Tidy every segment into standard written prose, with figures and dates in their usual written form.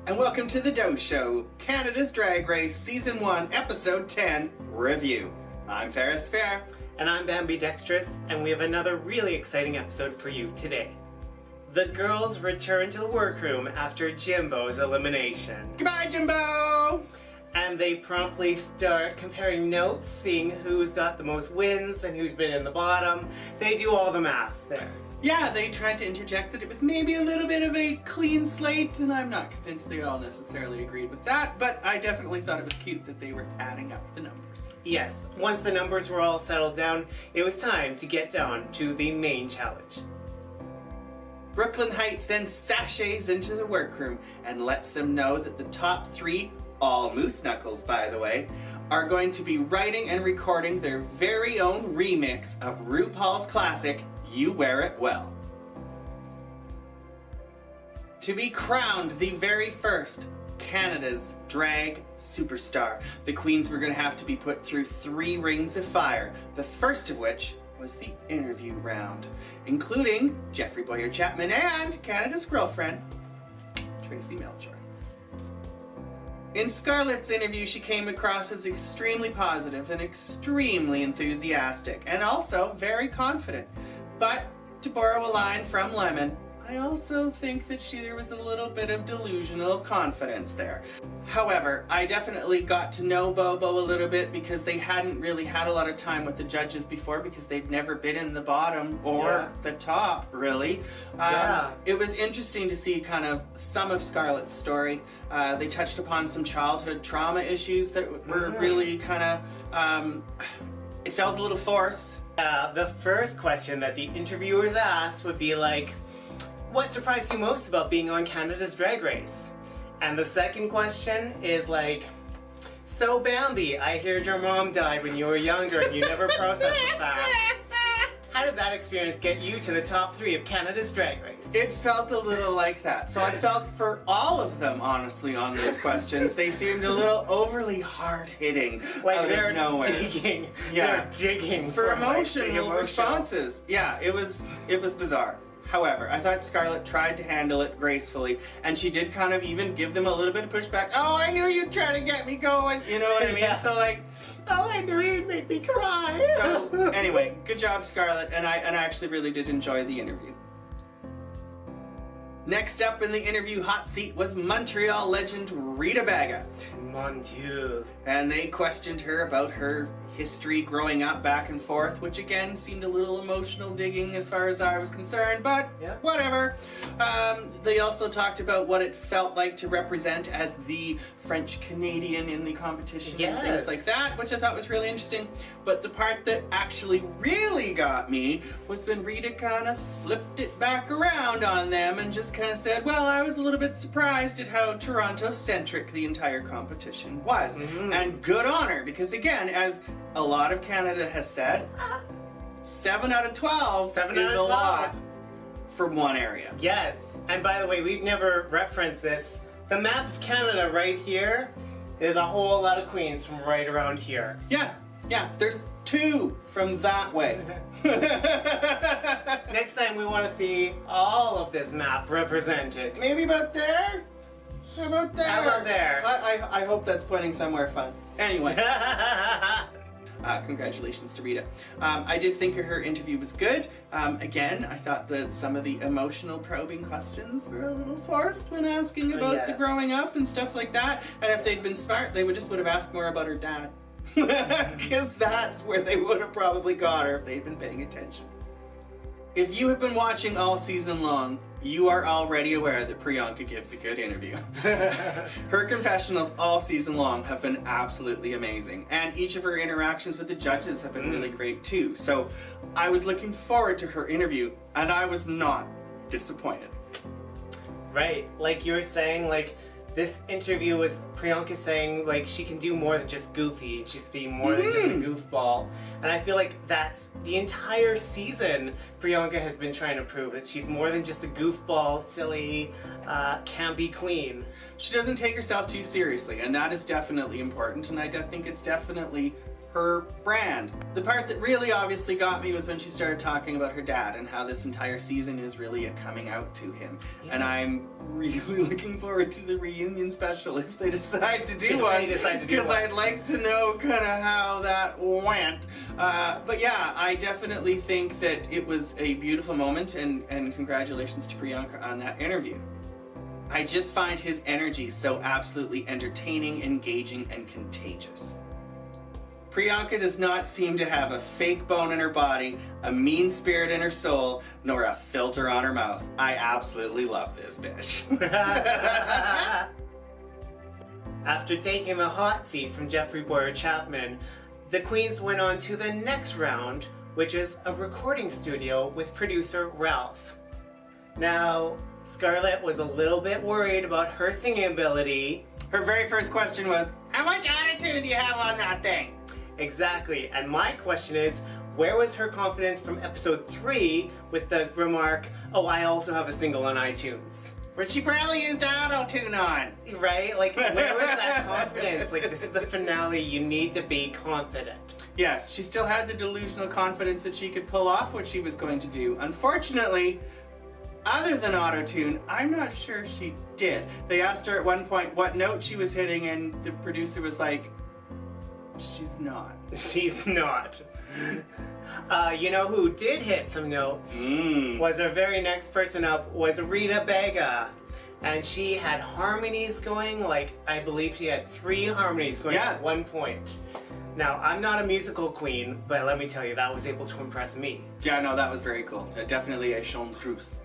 and welcome to the DOH Show, Canada's Drag Race Season 1, Episode 10 Review. I'm Ferris. And I'm Bambi, Dextrous, and we have another really exciting episode for you today. The girls return to the workroom after Jimbo's elimination. Goodbye, Jimbo! And they promptly start comparing notes, seeing who's got the most wins and who's been in the bottom. They do all the math there. Yeah, they tried to interject that it was maybe a little bit of a clean slate, and I'm not convinced they all necessarily agreed with that, but I definitely thought it was cute that they were adding up the numbers. Yes, once the numbers were all settled down, it was time to get down to the main challenge. Brooklyn Heights then sashays into the workroom and lets them know that the top three, all moose knuckles by the way, are going to be writing and recording their very own remix of RuPaul's classic, You Wear It Well. To be crowned the very first Canada's drag superstar, the queens were going to have to be put through 3 rings of fire, the first of which was the interview round, including Jeffrey Boyer-Chapman and Canada's girlfriend, Tracy Melchior. In Scarlett's interview, she came across as extremely positive and extremely enthusiastic, and also very confident. But, to borrow a line from Lemon, I also think that there was a little bit of delusional confidence there. However, I definitely got to know Bobo a little bit because they hadn't really had a lot of time with the judges before because they'd never been in the bottom or the top, really. It was interesting to see kind of some of Scarlett's story. They touched upon some childhood trauma issues that were really kind of, it felt a little forced. The first question that the interviewers asked would be like, what surprised you most about being on Canada's Drag Race? And the second question is like, so Bambi, I heard your mom died when you were younger and you never processed the fact. How did that experience get you to the top 3 of Canada's Drag Race? It felt a little like that. So I felt for all of them, honestly, on those questions, they seemed a little overly hard-hitting. Like they're digging. Yeah. They're digging for emotional responses. Yeah, it was bizarre. However, I thought Scarlett tried to handle it gracefully, and she did kind of even give them a little bit of pushback. Oh, I knew you'd try to get me going. You know what I mean? Yeah. So like, oh, I knew you'd make me cry. So anyway, good job, Scarlett, and I actually really did enjoy the interview. Next up in the interview hot seat was Montreal legend Rita Baga. Mon Dieu. And they questioned her about her history growing up back and forth, which again seemed a little emotional digging as far as I was concerned, but whatever. They also talked about what it felt like to represent as the French Canadian in the competition and things like that, which I thought was really interesting. But the part that actually really got me was when Rita kind of flipped it back around on them and just kind of said, well, I was a little bit surprised at how Toronto-centric the entire competition was. And good on her, because again, as a lot of Canada has said, 7 out of 12 is a lot for one area. Yes, and by the way, we've never referenced this. The map of Canada right here is a whole lot of queens from right around here. Yeah, there's 2 from that way. Next time we want to see all of this map represented. Maybe about there? How about there? How about there? I hope that's pointing somewhere fun. Anyway. Congratulations to Rita. I did think her interview was good. Again, I thought that some of the emotional probing questions were a little forced when asking about the growing up and stuff like that. And if they'd been smart, they would have asked more about her dad. Because that's where they would have probably got her if they'd been paying attention. If you have been watching all season long, you are already aware that Priyanka gives a good interview. Her confessionals all season long have been absolutely amazing, and each of her interactions with the judges have been really great too. So I was looking forward to her interview, and I was not disappointed. Right, like you were saying, like this interview was Priyanka saying like she can do more than just goofy, she's being more than just a goofball. And I feel like that's the entire season Priyanka has been trying to prove that she's more than just a goofball, silly, campy queen. She doesn't take herself too seriously, and that is definitely important, and I think it's definitely her brand. The part that really obviously got me was when she started talking about her dad and how this entire season is really a coming out to him. Yeah. And I'm really looking forward to the reunion special if they decide to do one. Because I'd like to know kind of how that went. But yeah, I definitely think that it was a beautiful moment, and congratulations to Priyanka on that interview. I just find his energy so absolutely entertaining, engaging, and contagious. Priyanka does not seem to have a fake bone in her body, a mean spirit in her soul, nor a filter on her mouth. I absolutely love this bitch. After taking the hot seat from Jeffrey Boyer-Chapman, the queens went on to the next round, which is a recording studio with producer Ralph. Now, Scarlett was a little bit worried about her singing ability. Her very first question was, how much attitude do you have on that thing? Exactly, and my question is, where was her confidence from episode 3 with the remark, oh, I also have a single on iTunes? Which she probably used auto-tune on. Right? Like, where was that confidence? Like, this is the finale, you need to be confident. Yes, she still had the delusional confidence that she could pull off what she was going to do. Unfortunately, other than auto-tune, I'm not sure she did. They asked her at one point what note she was hitting, and the producer was like, she's not. She's not. You know who did hit some notes? Was our very next person up was Rita Baga. And she had harmonies going, like, I believe she had 3 harmonies going at one point. Now, I'm not a musical queen, but let me tell you, that was able to impress me. Yeah, no, that was very cool. Definitely a chanteuse.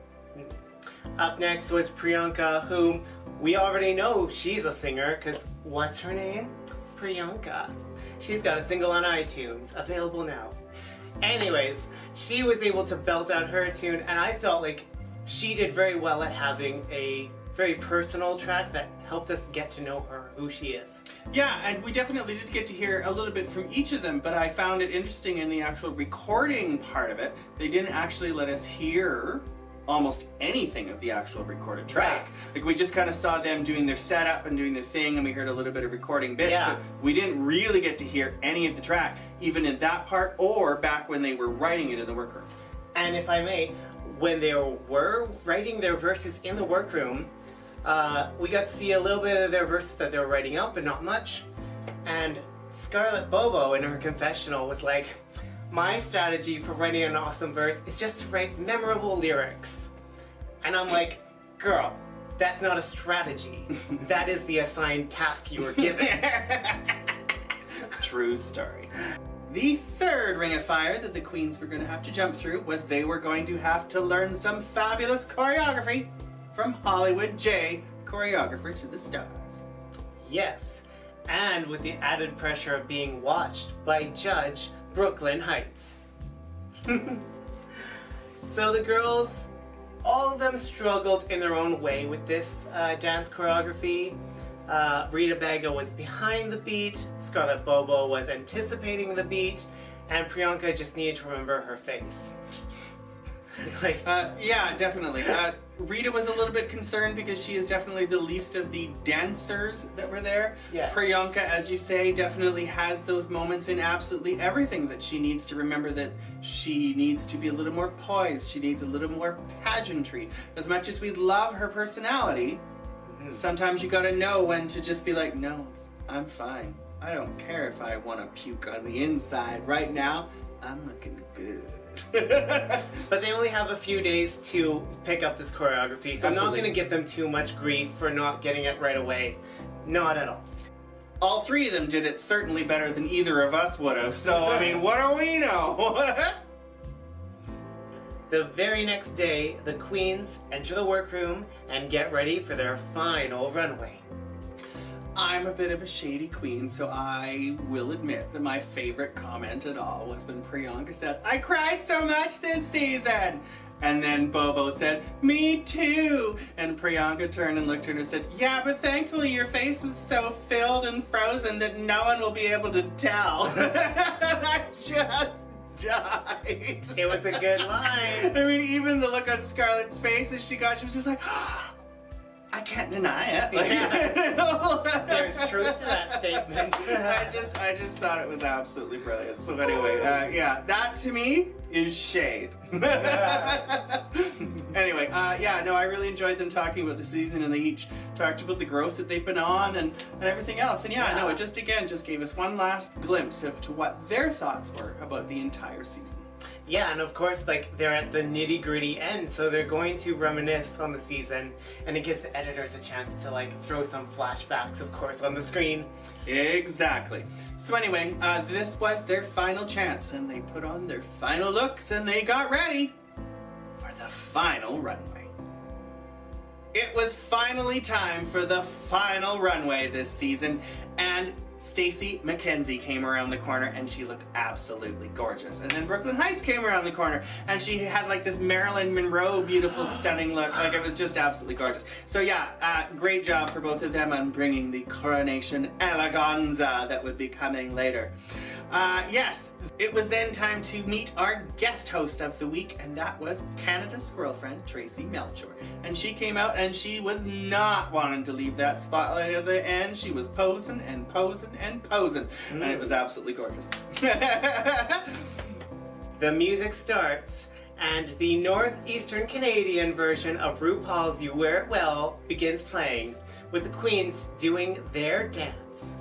Up next was Priyanka, whom we already know she's a singer, because what's her name? Priyanka. She's got a single on iTunes, available now. Anyways, she was able to belt out her tune, and I felt like she did very well at having a very personal track that helped us get to know her, who she is. Yeah, and we definitely did get to hear a little bit from each of them, but I found it interesting in the actual recording part of it, they didn't actually let us hear almost anything of the actual recorded track. Right. Like, we just kind of saw them doing their setup and doing their thing, and we heard a little bit of recording bits, but we didn't really get to hear any of the track, even in that part or back when they were writing it in the workroom. And if I may, when they were writing their verses in the workroom, we got to see a little bit of their verses that they were writing out, but not much. And Scarlett Bobo in her confessional was like, my strategy for writing an awesome verse is just to write memorable lyrics. And I'm like, girl, that's not a strategy. That is the assigned task you were given. True story. The third ring of fire that the queens were going to have to jump through was they were going to have to learn some fabulous choreography from Hollywood J, choreographer to the stars. Yes, and with the added pressure of being watched by Judge Brooklyn Heights. So the girls, all of them struggled in their own way with this dance choreography. Rita Baga was behind the beat, Scarlett Bobo was anticipating the beat, and Priyanka just needed to remember her face. Yeah, definitely. Rita was a little bit concerned because she is definitely the least of the dancers that were there. Yeah. Priyanka, as you say, definitely has those moments in absolutely everything that she needs to remember that she needs to be a little more poised. She needs a little more pageantry. As much as we love her personality, sometimes you gotta know when to just be like, no, I'm fine. I don't care if I want to puke on the inside. Right now, I'm looking good. But they only have a few days to pick up this choreography, so I'm not going to give them too much grief for not getting it right away. Not at all. All 3 of them did it certainly better than either of us would have, so I mean, what do we know? The very next day, the queens enter the workroom and get ready for their final runway. I'm a bit of a shady queen, so I will admit that my favorite comment at all was when Priyanka said, I cried so much this season! And then Bobo said, me too! And Priyanka turned and looked at her and said, yeah, but thankfully your face is so filled and frozen that no one will be able to tell. I just died. It was a good line. I mean, even the look on Scarlett's face as she was just like, I can't deny it. Like, Yeah. There's truth to that statement. I just thought it was absolutely brilliant. So anyway, yeah, that to me is shade. Anyway, yeah, no, I really enjoyed them talking about the season, and they each talked about the growth that they've been on and everything else. And yeah, no, it just gave us one last glimpse of to what their thoughts were about the entire season. Yeah, and of course, like, they're at the nitty-gritty end, so they're going to reminisce on the season, and it gives the editors a chance to, like, throw some flashbacks, of course, on the screen. Exactly. So anyway, this was their final chance, and they put on their final looks, and they got ready for the final runway. It was finally time for the final runway this season, and Stacey McKenzie came around the corner and she looked absolutely gorgeous. And then Brooklyn Heights came around the corner and she had like this Marilyn Monroe beautiful stunning look. Like, it was just absolutely gorgeous. So yeah, great job for both of them on bringing the coronation eleganza that would be coming later. Yes, it was then time to meet our guest host of the week, and that was Canada's girlfriend, Tracy Melchior. And she came out and she was not wanting to leave that spotlight at the end. She was posing and posing and posing, and it was absolutely gorgeous. The music starts, and the Northeastern Canadian version of RuPaul's You Wear It Well begins playing, with the queens doing their dance.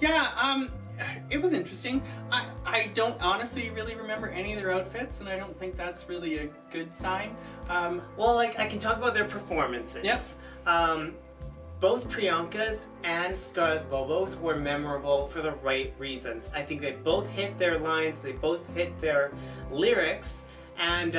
Yeah, it was interesting. I don't honestly really remember any of their outfits, and I don't think that's really a good sign. Well, like, I can talk about their performances. Yes. Both Priyanka's and Scarlett Bobo's were memorable for the right reasons. I think they both hit their lines, they both hit their lyrics, and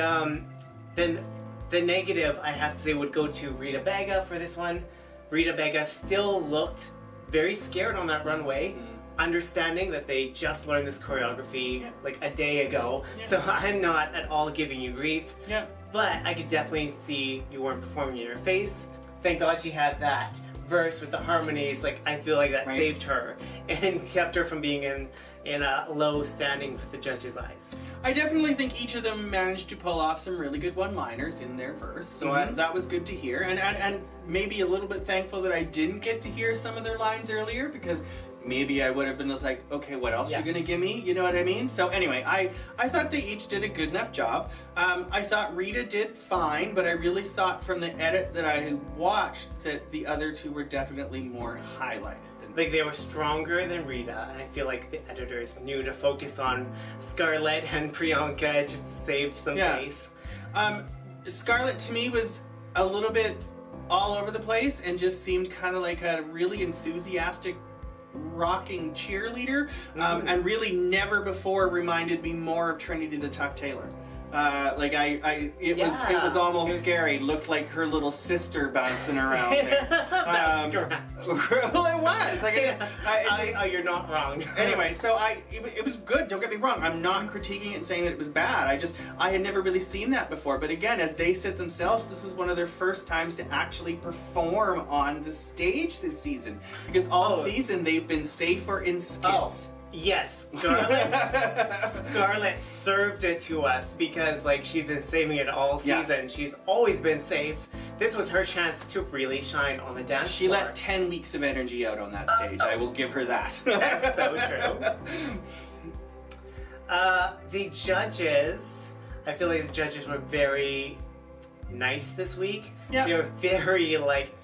then the negative, I have to say, would go to Rita Baga for this one. Rita Baga still looked very scared on that runway. Understanding that they just learned this choreography like a day ago, so I'm not at all giving you grief. Yeah. But I could definitely see you weren't performing in your face. Thank God she had that verse with the harmonies. Like, I feel like that saved her and kept her from being in a low standing with the judges' eyes. I definitely think each of them managed to pull off some really good one-liners in their verse, so that was good to hear. And maybe a little bit thankful that I didn't get to hear some of their lines earlier, because maybe I would have been just like, okay, what else are you gonna give me? You know what I mean? So anyway, I thought they each did a good enough job. I thought Rita did fine, but I really thought from the edit that I watched that the other two were definitely more highlighted. Like, they were stronger than Rita, and I feel like the editors knew to focus on Scarlett and Priyanka just to save some face. Scarlett to me was a little bit all over the place and just seemed kind of like a really enthusiastic rocking cheerleader, and really never before reminded me more of Trinity the Tuck Taylor. It was almost scary. It looked like her little sister bouncing around there. That's correct. Well, it was. Like, you're not wrong. Anyway, so it was good. Don't get me wrong. I'm not critiquing it and saying that it was bad. I had never really seen that before. But again, as they said themselves, this was one of their first times to actually perform on the stage this season, because all season they've been safer in skits. Yes, Scarlett served it to us because, like, she's been saving it all season. She's always been safe. This was her chance to really shine on the dance floor. She let 10 weeks of energy out on that stage. I will give her that. That's so true. The judges, I feel like the judges were very nice this week. Yeah. They were very, like,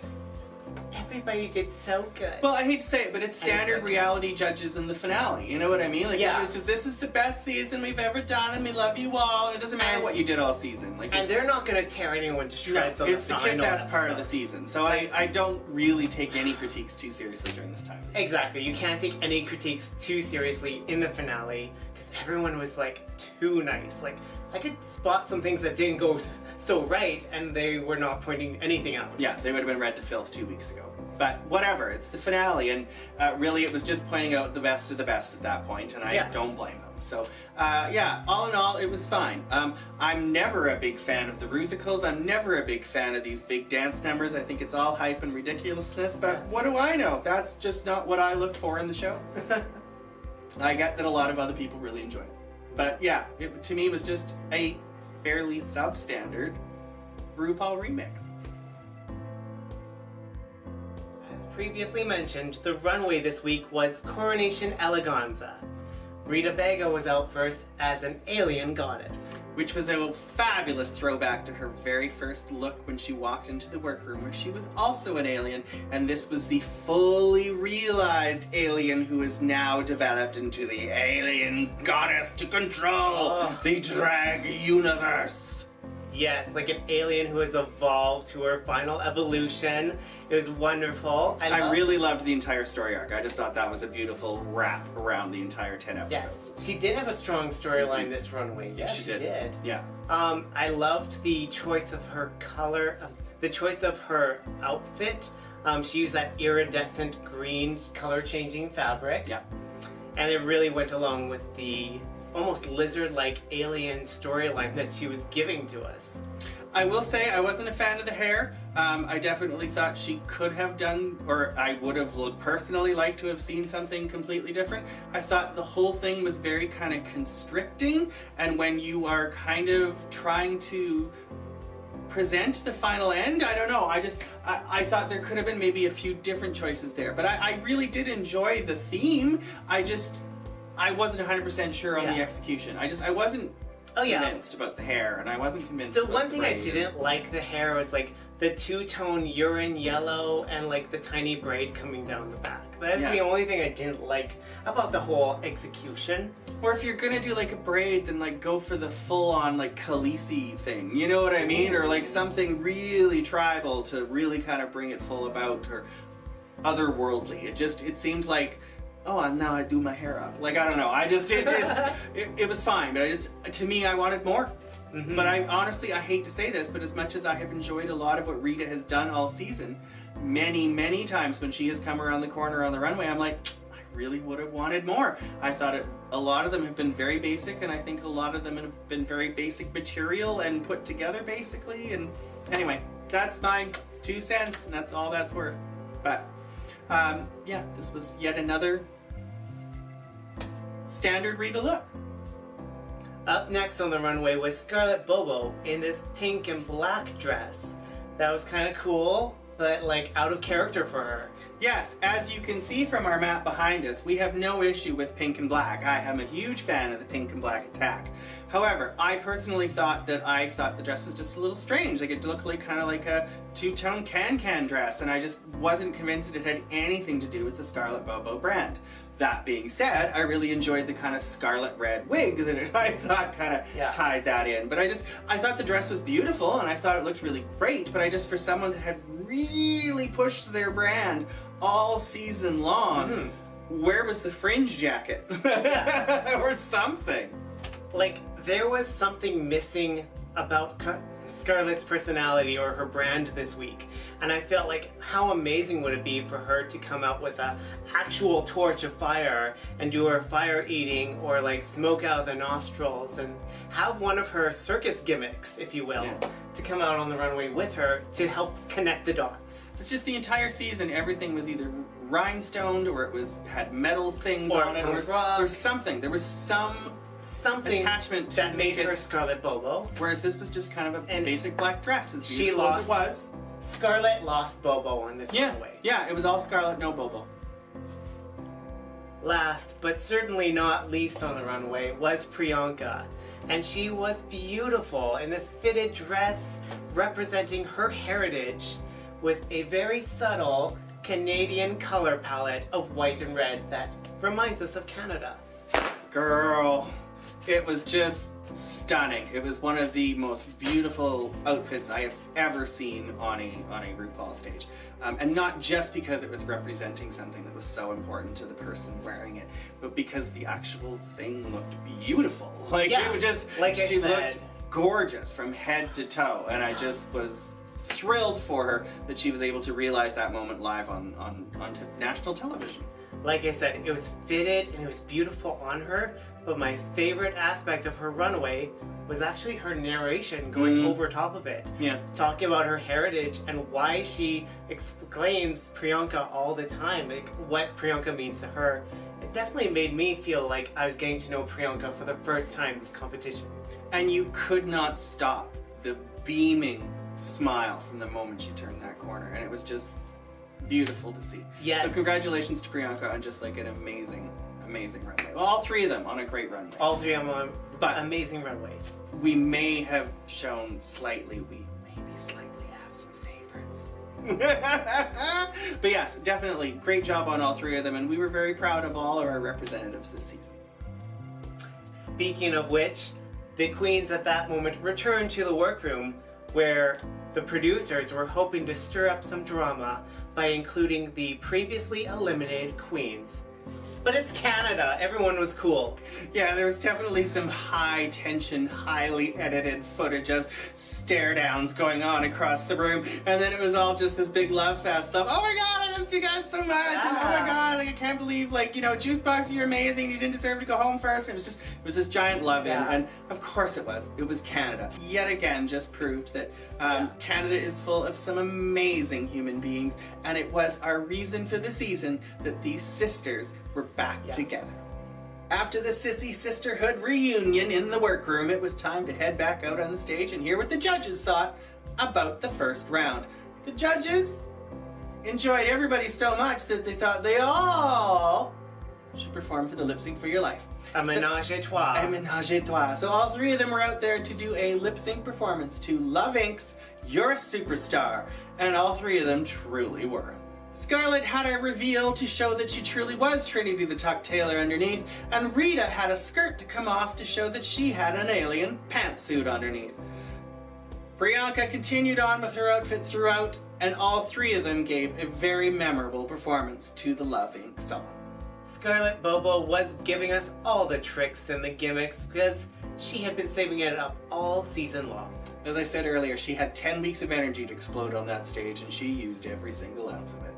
everybody did so good. Well, I hate to say it, but it's standard reality judges in the finale. You know what I mean? Like, it was just, this is the best season we've ever done, and we love you all, and it doesn't matter what you did all season. Like, and they're not going to tear anyone to shreds. It's the kiss-ass part of the season, so I don't really take any critiques too seriously during this time. Exactly. You can't take any critiques too seriously in the finale, because everyone was, like, too nice. Like, I could spot some things that didn't go so right, and they were not pointing anything out. Yeah, they would have been read to filth 2 weeks ago. But whatever, it's the finale, and really it was just pointing out the best of the best at that point, and I don't blame them. So, yeah, all in all, it was fine. I'm never a big fan of the musicals. I'm never a big fan of these big dance numbers. I think it's all hype and ridiculousness, but what do I know? That's just not what I look for in the show. I get that a lot of other people really enjoy it. But yeah, it, to me, was just a fairly substandard RuPaul remix. previously mentioned, the runway this week was Coronation Eleganza. Rita Baga was out first as an alien goddess. Which was a fabulous throwback to her very first look when she walked into the workroom, where she was also an alien, and this was the fully realized alien who is now developed into the alien goddess to control the drag universe. Yes, like an alien who has evolved to her final evolution. It was wonderful. I really loved the entire story arc. I just thought that was a beautiful wrap around the entire 10 episodes. Yes, she did have a strong storyline this runway. Yes, she did. Yeah. I loved the choice of her color, the choice of her outfit. She used that iridescent green color-changing fabric. Yeah. And it really went along with the almost lizard-like alien storyline that she was giving to us. I will say I wasn't a fan of the hair. I definitely thought she could have done, or I would have personally liked to have seen something completely different. I thought the whole thing was very kind of constricting, and when you are kind of trying to present the final end, I don't know, I thought there could have been maybe a few different choices there, but I really did enjoy the theme. I wasn't 100% sure on the execution. I wasn't convinced about the hair, and I wasn't convinced the about one the thing braid. I didn't like the hair was like the two-tone urine yellow and like the tiny braid coming down the back. That's the only thing I didn't like about the whole execution. Or if you're gonna do like a braid, then like go for the full-on like Khaleesi thing, you know what I mean? Or like something really tribal to really kind of bring it full about, or otherworldly. It seemed like, oh, and now I do my hair up. Like, I don't know. It was fine, but to me, I wanted more. Mm-hmm. But I hate to say this, but as much as I have enjoyed a lot of what Rita has done all season, many, many times when she has come around the corner on the runway, I'm like, I really would have wanted more. I thought a lot of them have been very basic, and I think a lot of them have been very basic material and put together basically. And anyway, that's my 2 cents, and that's all that's worth. But yeah, this was yet another standard Rita look. Up next on the runway was Scarlett Bobo in this pink and black dress. That was kind of cool, but like out of character for her. Yes, as you can see from our map behind us, we have no issue with pink and black. I am a huge fan of the pink and black attack. However, I personally thought the dress was just a little strange. Like, it looked like kind of like a two-tone can-can dress, and I just wasn't convinced it had anything to do with the Scarlett Bobo brand. That being said, I really enjoyed the kind of scarlet red wig that I thought kind of tied that in. But I thought the dress was beautiful, and I thought it looked really great, but for someone that had really pushed their brand all season long, where was the fringe jacket? Or something? Like, there was something missing about Scarlett's personality or her brand this week, and I felt like how amazing would it be for her to come out with a actual torch of fire and do her fire eating, or like smoke out the nostrils, and have one of her circus gimmicks, if you will, to come out on the runway with her to help connect the dots. It's just the entire season, everything was either rhinestoned or it had metal things on it, or something. There was something attachment that made her Scarlett Bobo. Whereas this was just kind of a basic black dress, as beautiful she lost, as it was. Scarlett lost Bobo on this runway. Yeah, it was all Scarlett, no Bobo. Last, but certainly not least on the runway, was Priyanka. And she was beautiful in the fitted dress representing her heritage with a very subtle Canadian color palette of white and red that reminds us of Canada. Girl, it was just stunning. It was one of the most beautiful outfits I have ever seen on a RuPaul stage. And not just because it was representing something that was so important to the person wearing it, but because the actual thing looked beautiful. Like, it was just, she looked gorgeous from head to toe, and I just was thrilled for her that she was able to realize that moment live on national television. Like I said, it was fitted and it was beautiful on her, but my favorite aspect of her runway was actually her narration going over top of it. Yeah. Talking about her heritage and why she exclaims Priyanka all the time, like what Priyanka means to her. It definitely made me feel like I was getting to know Priyanka for the first time this competition. And you could not stop the beaming smile from the moment she turned that corner, and it was just beautiful to see. Yes. So congratulations to Priyanka on just like an amazing runway. Well, all three of them on a great runway. All three of them on But- amazing runway. We may have shown slightly, have some favorites. But yes, definitely great job on all three of them, and we were very proud of all of our representatives this season. Speaking of which, the queens at that moment returned to the workroom where the producers were hoping to stir up some drama by including the previously eliminated queens. But it's Canada, everyone was cool. Yeah, there was definitely some high tension, highly edited footage of stare downs going on across the room, and then it was all just this big love fest of, oh my god, I missed you guys so much, and oh my god, like, I can't believe, like, you know, Juicebox, you're amazing, you didn't deserve to go home first. It was this giant love-in, and of course it was Canada. Yet again, just proved that Canada is full of some amazing human beings, and it was our reason for the season that these sisters were back together. After the Sissy Sisterhood reunion in the workroom, it was time to head back out on the stage and hear what the judges thought about the first round. The judges enjoyed everybody so much that they thought they all should perform for the Lip Sync for Your Life. A ménage à trois. A ménage à trois. So all three of them were out there to do a lip sync performance to Love Inc.'s You're a Superstar, and all three of them truly were. Scarlett had a reveal to show that she truly was Trinity the Tuck Taylor underneath, and Rita had a skirt to come off to show that she had an alien pantsuit underneath. Priyanka continued on with her outfit throughout, and all three of them gave a very memorable performance to the Love Inc. song. Scarlett Bobo was giving us all the tricks and the gimmicks because she had been saving it up all season long. As I said earlier, she had 10 weeks of energy to explode on that stage, and she used every single ounce of it.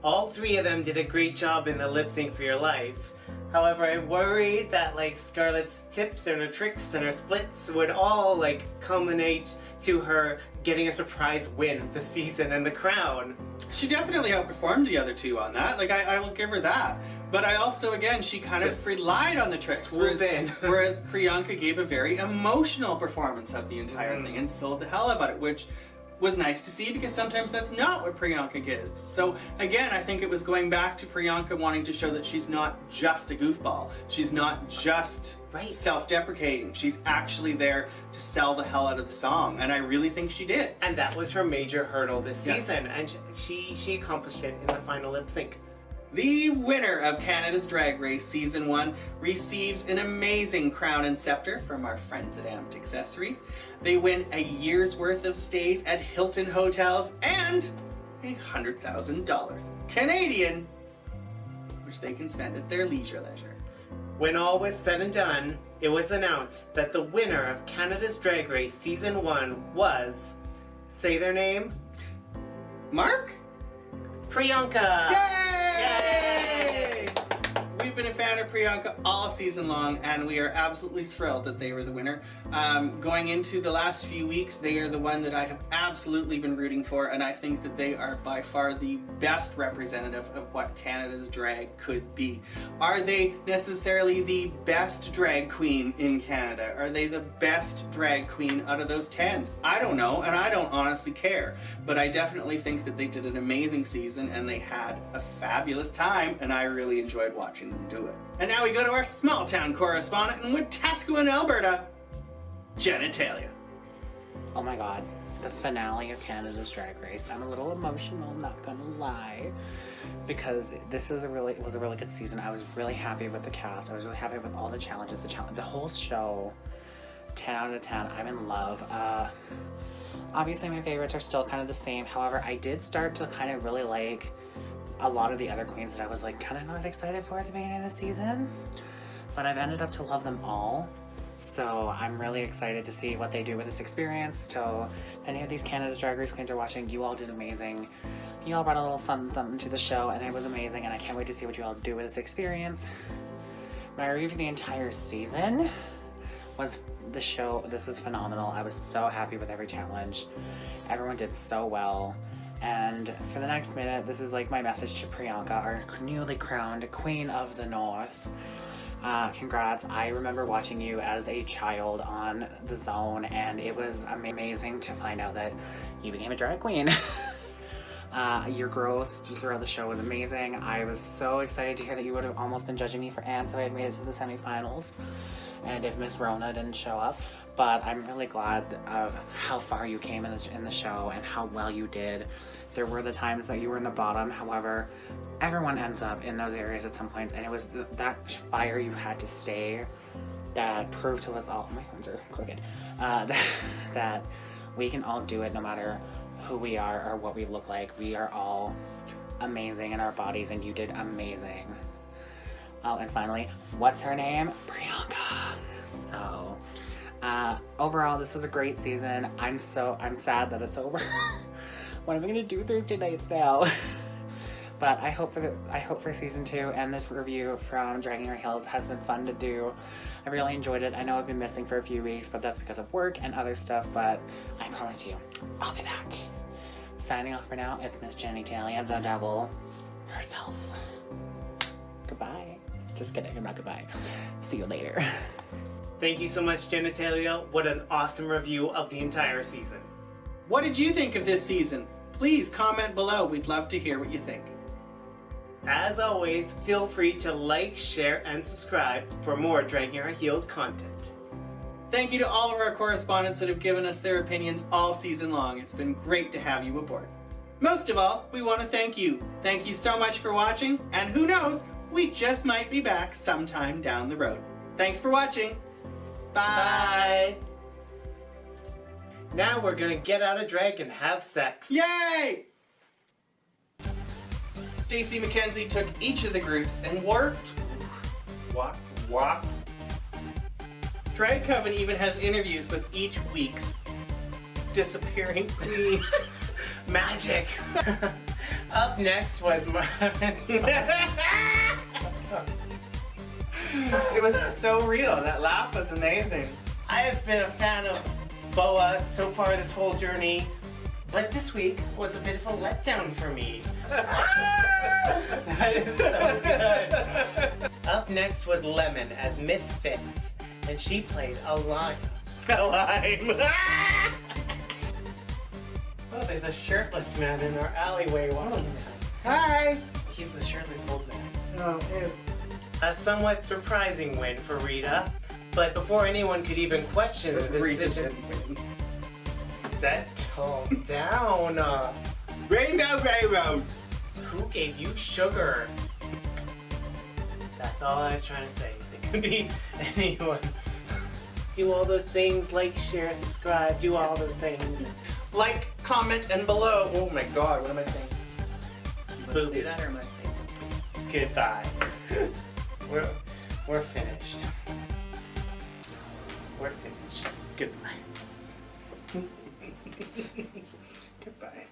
All three of them did a great job in the Lip Sync for Your Life. However, I worried that like Scarlett's tips and her tricks and her splits would all like culminate to her getting a surprise win of the season and the crown. She definitely outperformed the other two on that. Like, I will give her that. But I also, again, she kind of relied on the tricks. Swoop in. Whereas Priyanka gave a very emotional performance of the entire thing and sold the hell about it, which was nice to see because sometimes that's not what Priyanka gives. So again, I think it was going back to Priyanka wanting to show that she's not just a goofball. She's not just self-deprecating. She's actually there to sell the hell out of the song, and I really think she did. And that was her major hurdle this season, and she accomplished it in the final lip sync. The winner of Canada's Drag Race Season 1 receives an amazing crown and scepter from our friends at Amped Accessories. They win a year's worth of stays at Hilton hotels and $100,000 Canadian, which they can spend at their leisure. When all was said and done, it was announced that the winner of Canada's Drag Race Season 1 was, say their name, Mark? Priyanka! Yay! We've been a fan of Priyanka all season long, and we are absolutely thrilled that they were the winner. Going into the last few weeks, they are the one that I have absolutely been rooting for, and I think that they are by far the best representative of what Canada's drag could be. Are they necessarily the best drag queen in Canada? Are they the best drag queen out of those 10s? I don't know, and I don't honestly care, but I definitely think that they did an amazing season, and they had a fabulous time, and I really enjoyed watching them do it. And now we go to our small town correspondent in Wetaskiwin, Alberta, Jennie Talia. Oh my god, the finale of Canada's Drag Race. I'm a little emotional, not gonna lie, because this is it was a really good season. I was really happy with the cast. I was really happy with all the challenges, the whole show. 10 out of 10. I'm in love. Obviously my favorites are still kind of the same. However, I did start to kind of really like a lot of the other queens that I was like kind of not excited for at the beginning of the season, but I've ended up to love them all. So I'm really excited to see what they do with this experience. So if any of these Canada's Drag Race queens are watching, you all did amazing. You all brought a little something to the show, and it was amazing, and I can't wait to see what you all do with this experience. My review for the entire season was the show. This was phenomenal. I was so happy with every challenge. Everyone did so well. And for the next minute, this is like my message to Priyanka, our newly crowned Queen of the North. Congrats. I remember watching you as a child on The Zone, and it was amazing to find out that you became a drag queen. Your growth throughout the show was amazing. I was so excited to hear that you would have almost been judging me for Anne, so I had made it to the semifinals. And if Miss Rona didn't show up. But I'm really glad of how far you came in the show and how well you did. There were the times that you were in the bottom. However, everyone ends up in those areas at some points, and it was that fire you had to stay that proved to us all. My hands are crooked. That we can all do it no matter who we are or what we look like. We are all amazing in our bodies, and you did amazing. Oh, and finally, what's her name? Priyanka. So, overall, this was a great season. I'm sad that it's over. What am I gonna do Thursday nights now? But I hope for season 2, and this review from Dragging Our Heels has been fun to do. I really enjoyed it. I know I've been missing for a few weeks, but that's because of work and other stuff, but I promise you, I'll be back. Signing off for now, it's Miss Jennie Talia, the devil herself. Goodbye. Just kidding, I'm not goodbye. See you later. Thank you so much, Genitalia. What an awesome review of the entire season. What did you think of this season? Please comment below. We'd love to hear what you think. As always, feel free to like, share, and subscribe for more Dragging Our Heels content. Thank you to all of our correspondents that have given us their opinions all season long. It's been great to have you aboard. Most of all, we want to thank you. Thank you so much for watching, and who knows, we just might be back sometime down the road. Thanks for watching. Bye. Now we're gonna get out of drag and have sex. Yay! Stacey McKenzie took each of the groups and walked. Drag Coven even has interviews with each week's disappearing queen. Magic! Up next was It was so real. That laugh was amazing. I have been a fan of Boa so far this whole journey, but this week was a bit of a letdown for me. That is so good. Up next was Lemon as Miss Fitz, and she played a lime. A lime. Oh, there's a shirtless man in our alleyway. Wow. Hi. He's the shirtless old man. Oh, ew. A somewhat surprising win for Rita, but before anyone could even question the decision, settle down. Rainbow Railroad. Who gave you sugar? That's all I was trying to say. So it could be anyone. Do all those things, like, share, subscribe, do all those things. Like, comment, and below. Oh my god, what am I saying? Booby. Say that or am I saying? Goodbye. We're finished. We're finished. Goodbye. Goodbye.